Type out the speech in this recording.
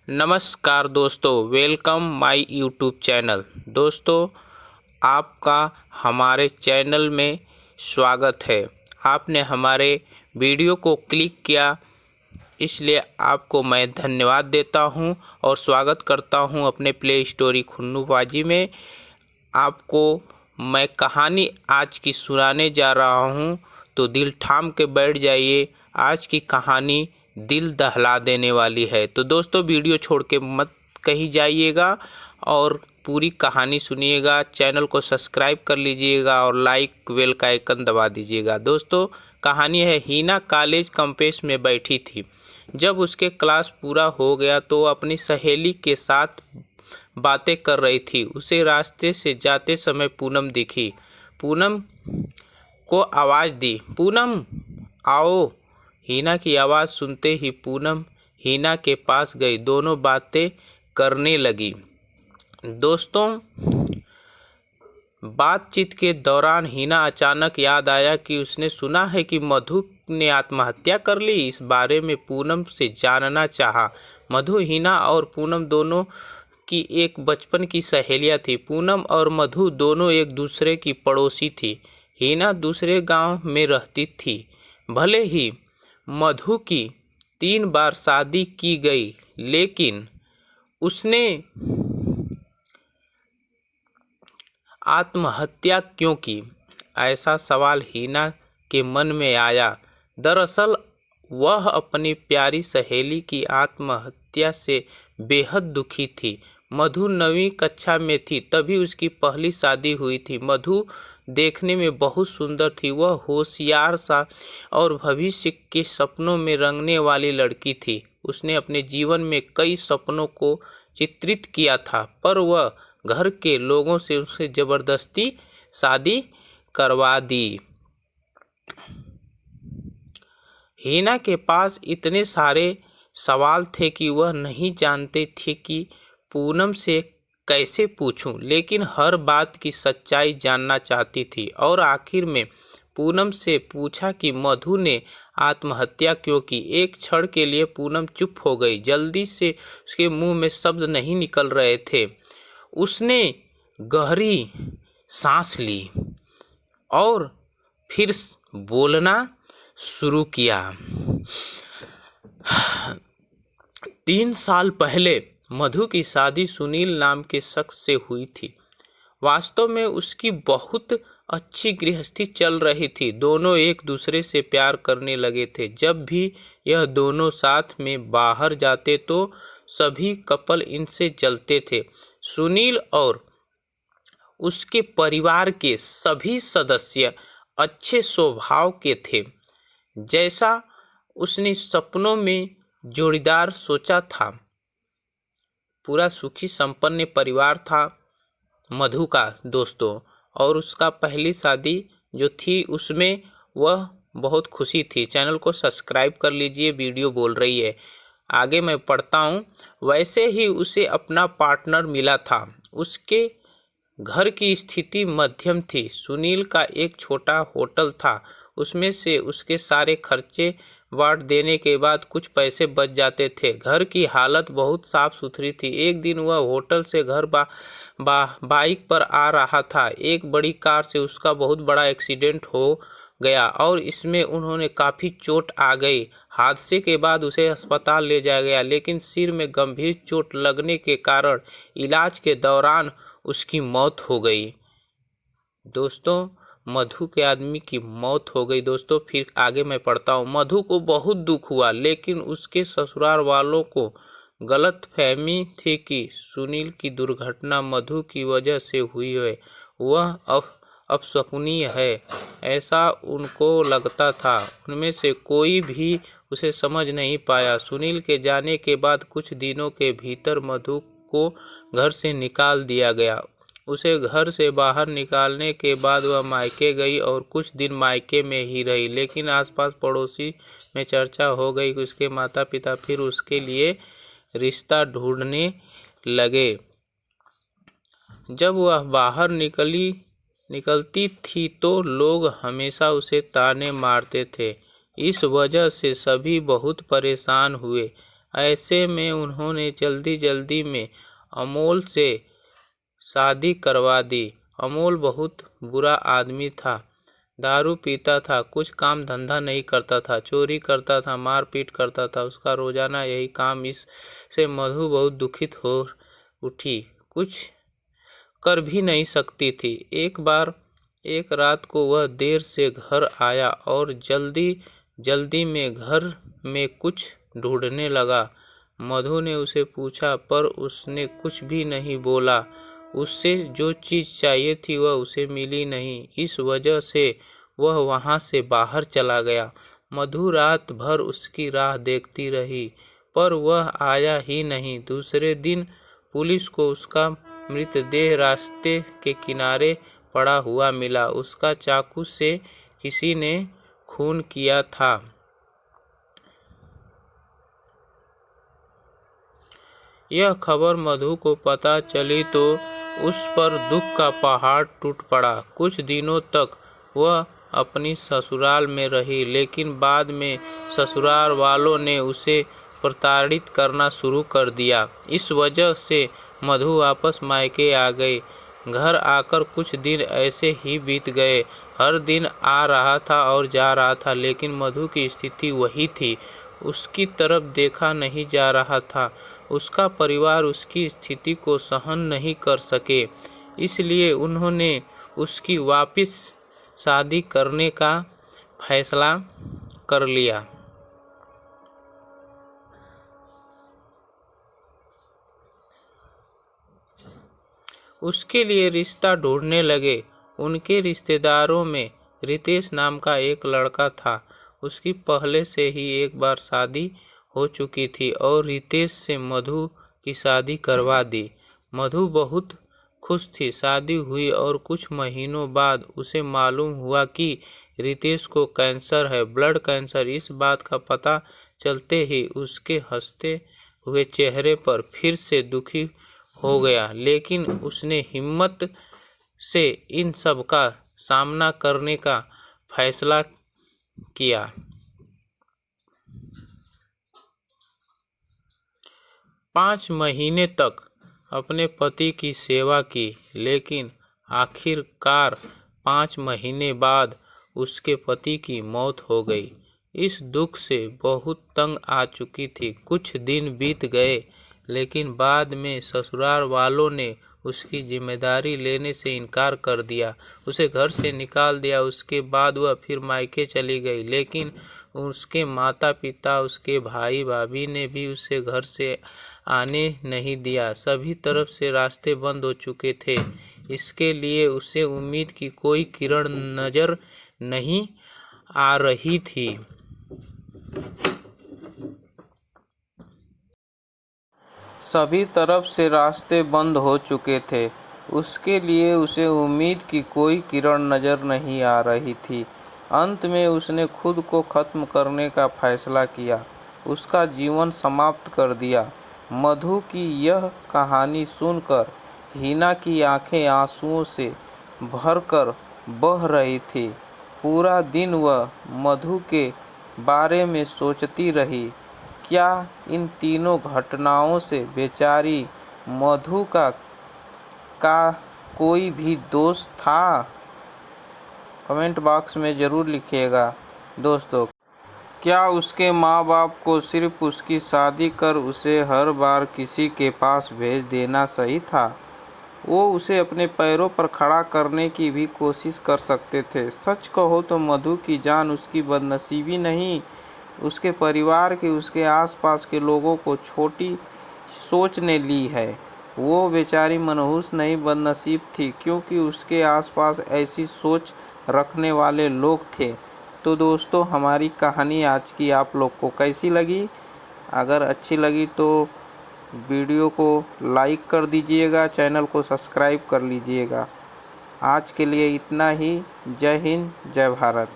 नमस्कार दोस्तों, welcome my YouTube channel. दोस्तों, आपका हमारे चैनल में स्वागत है। आपने हमारे वीडियो को क्लिक किया, इसलिए आपको मैं धन्यवाद देता हूं और स्वागत करता हूं अपने प्ले स्टोरी खुन्नूबाजी में। आपको मैं कहानी आज की सुनाने जा रहा हूं, तो दिल थाम के बैठ जाइए। आज की कहानी दिल दहला देने वाली है। तो दोस्तों, वीडियो छोड़ के मत कहीं जाइएगा और पूरी कहानी सुनिएगा। चैनल को सब्सक्राइब कर लीजिएगा और लाइक बेल का आइकन दबा दीजिएगा। दोस्तों, कहानी है, हीना कॉलेज कैंपस में बैठी थी। जब उसके क्लास पूरा हो गया तो अपनी सहेली के साथ बातें कर रही थी। उसे रास्ते से जाते समय पूनम दिखी। पूनम को आवाज़ दी, पूनम आओ। हीना की आवाज़ सुनते ही पूनम हीना के पास गई। दोनों बातें करने लगी। दोस्तों, बातचीत के दौरान हीना अचानक याद आया कि उसने सुना है कि मधु ने आत्महत्या कर ली। इस बारे में पूनम से जानना चाहा। मधु, हीना और पूनम दोनों की एक बचपन की सहेलियां थी। पूनम और मधु दोनों एक दूसरे की पड़ोसी थी। हीना दूसरे गांव में रहती थी। भले ही मधु की 3 बार शादी की गई, लेकिन उसने आत्महत्या क्यों की, ऐसा सवाल हीना के मन में आया। दरअसल वह अपनी प्यारी सहेली की आत्महत्या से बेहद दुखी थी। मधु 9वीं कक्षा में थी तभी उसकी पहली शादी हुई थी। मधु देखने में बहुत सुंदर थी। वह होशियार सा और भविष्य के सपनों में रंगने वाली लड़की थी। उसने अपने जीवन में कई सपनों को चित्रित किया था, पर वह घर के लोगों से उसे जबरदस्ती शादी करवा दी। हीना के पास इतने सारे सवाल थे कि वह नहीं जानते थे कि पूनम से कैसे पूछूं, लेकिन हर बात की सच्चाई जानना चाहती थी। और आखिर में पूनम से पूछा कि मधु ने आत्महत्या क्यों की। एक क्षण के लिए पूनम चुप हो गई। जल्दी से उसके मुंह में शब्द नहीं निकल रहे थे। उसने गहरी सांस ली और फिर बोलना शुरू किया। 3 साल पहले मधु की शादी सुनील नाम के शख्स से हुई थी। वास्तव में उसकी बहुत अच्छी गृहस्थी चल रही थी। दोनों एक दूसरे से प्यार करने लगे थे। जब भी यह दोनों साथ में बाहर जाते तो सभी कपल इनसे जलते थे। सुनील और उसके परिवार के सभी सदस्य अच्छे स्वभाव के थे, जैसा उसने सपनों में जोड़ीदार सोचा था। पूरा सुखी संपन्न परिवार था मधु का दोस्तों, और उसका पहली शादी जो थी उसमें वह बहुत खुशी थी। चैनल को सब्सक्राइब कर लीजिए, वीडियो बोल रही है। आगे मैं पढ़ता हूँ। वैसे ही उसे अपना पार्टनर मिला था। उसके घर की स्थिति मध्यम थी। सुनील का एक छोटा होटल था, उसमें से उसके सारे खर्चे बांट देने के बाद कुछ पैसे बच जाते थे। घर की हालत बहुत साफ सुथरी थी। एक दिन वह होटल से घर बाइक पर आ रहा था। एक बड़ी कार से उसका बहुत बड़ा एक्सीडेंट हो गया और इसमें उन्होंने काफ़ी चोट आ गई। हादसे के बाद उसे अस्पताल ले जाया गया, लेकिन सिर में गंभीर चोट लगने के कारण इलाज के दौरान उसकी मौत हो गई। दोस्तों, मधु के आदमी की मौत हो गई। दोस्तों, फिर आगे मैं पढ़ता हूँ। मधु को बहुत दुख हुआ, लेकिन उसके ससुराल वालों को गलतफहमी थी कि सुनील की दुर्घटना मधु की वजह से हुई है। वह अपशकुनी है, ऐसा उनको लगता था। उनमें से कोई भी उसे समझ नहीं पाया। सुनील के जाने के बाद कुछ दिनों के भीतर मधु को घर से निकाल दिया गया। उसे घर से बाहर निकालने के बाद वह मायके गई और कुछ दिन मायके में ही रही, लेकिन आसपास पड़ोसी में चर्चा हो गई कि उसके माता पिता फिर उसके लिए रिश्ता ढूंढने लगे। जब वह बाहर निकलती थी तो लोग हमेशा उसे ताने मारते थे। इस वजह से सभी बहुत परेशान हुए। ऐसे में उन्होंने जल्दी जल्दी में अमोल से शादी करवा दी। अमोल बहुत बुरा आदमी था, दारू पीता था, कुछ काम धंधा नहीं करता था, चोरी करता था, मारपीट करता था। उसका रोजाना यही काम, इससे मधु बहुत दुखित हो उठी, कुछ कर भी नहीं सकती थी। एक रात को वह देर से घर आया और जल्दी जल्दी में घर में कुछ ढूंढने लगा। मधु ने उसे पूछा पर उसने कुछ भी नहीं बोला। उससे जो चीज़ चाहिए थी वह उसे मिली नहीं। इस वजह से वह वहाँ से बाहर चला गया। मधु रात भर उसकी राह देखती रही पर वह आया ही नहीं। दूसरे दिन पुलिस को उसका मृतदेह रास्ते के किनारे पड़ा हुआ मिला। उसका चाकू से किसी ने खून किया था। यह खबर मधु को पता चली तो उस पर दुख का पहाड़ टूट पड़ा। कुछ दिनों तक वह अपनी ससुराल में रही, लेकिन बाद में ससुराल वालों ने उसे प्रताड़ित करना शुरू कर दिया। इस वजह से मधु वापस मायके आ गई। घर आकर कुछ दिन ऐसे ही बीत गए। हर दिन आ रहा था और जा रहा था, लेकिन मधु की स्थिति वही थी। उसकी तरफ देखा नहीं जा रहा था। उसका परिवार उसकी स्थिति को सहन नहीं कर सके, इसलिए उन्होंने उसकी वापस शादी करने का फैसला कर लिया। उसके लिए रिश्ता ढूंढने लगे। उनके रिश्तेदारों में रितेश नाम का एक लड़का था। उसकी पहले से ही एक बार शादी हो चुकी थी और रितेश से मधु की शादी करवा दी। मधु बहुत खुश थी। शादी हुई और कुछ महीनों बाद उसे मालूम हुआ कि रितेश को कैंसर है, ब्लड कैंसर। इस बात का पता चलते ही उसके हंसते हुए चेहरे पर फिर से दुखी हो गया, लेकिन उसने हिम्मत से इन सब का सामना करने का फैसला किया। 5 महीने तक अपने पति की सेवा की, लेकिन आखिरकार 5 महीने बाद उसके पति की मौत हो गई। इस दुख से बहुत तंग आ चुकी थी। कुछ दिन बीत गए, लेकिन बाद में ससुराल वालों ने उसकी जिम्मेदारी लेने से इनकार कर दिया, उसे घर से निकाल दिया। उसके बाद वह फिर मायके चली गई, लेकिन उसके माता पिता, उसके भाई भाभी ने भी उसे घर से आने नहीं दिया। सभी तरफ से रास्ते बंद हो चुके थे। इसके लिए उसे उम्मीद की कोई किरण नजर नहीं आ रही थी। सभी तरफ से रास्ते बंद हो चुके थे। उसके लिए उसे उम्मीद की कोई किरण नजर नहीं आ रही थी। अंत में उसने खुद को खत्म करने का फैसला किया, उसका जीवन समाप्त कर दिया। मधु की यह कहानी सुनकर हिना की आंखें आंसुओं से भरकर बह रही थी। पूरा दिन वह मधु के बारे में सोचती रही। क्या इन तीनों घटनाओं से बेचारी मधु का कोई भी दोष था? कमेंट बॉक्स में ज़रूर लिखिएगा दोस्तों। क्या उसके माँ बाप को सिर्फ उसकी शादी कर उसे हर बार किसी के पास भेज देना सही था? वो उसे अपने पैरों पर खड़ा करने की भी कोशिश कर सकते थे। सच कहो तो मधु की जान उसकी बदनसीबी नहीं, उसके परिवार के, उसके आसपास के लोगों को छोटी सोच ने ली है। वो बेचारी मनहूस नहीं, बदनसीब थी, क्योंकि उसके आसपास ऐसी सोच रखने वाले लोग थे। तो दोस्तों, हमारी कहानी आज की आप लोग को कैसी लगी? अगर अच्छी लगी तो वीडियो को लाइक कर दीजिएगा, चैनल को सब्सक्राइब कर लीजिएगा। आज के लिए इतना ही। जय हिंद, जय भारत।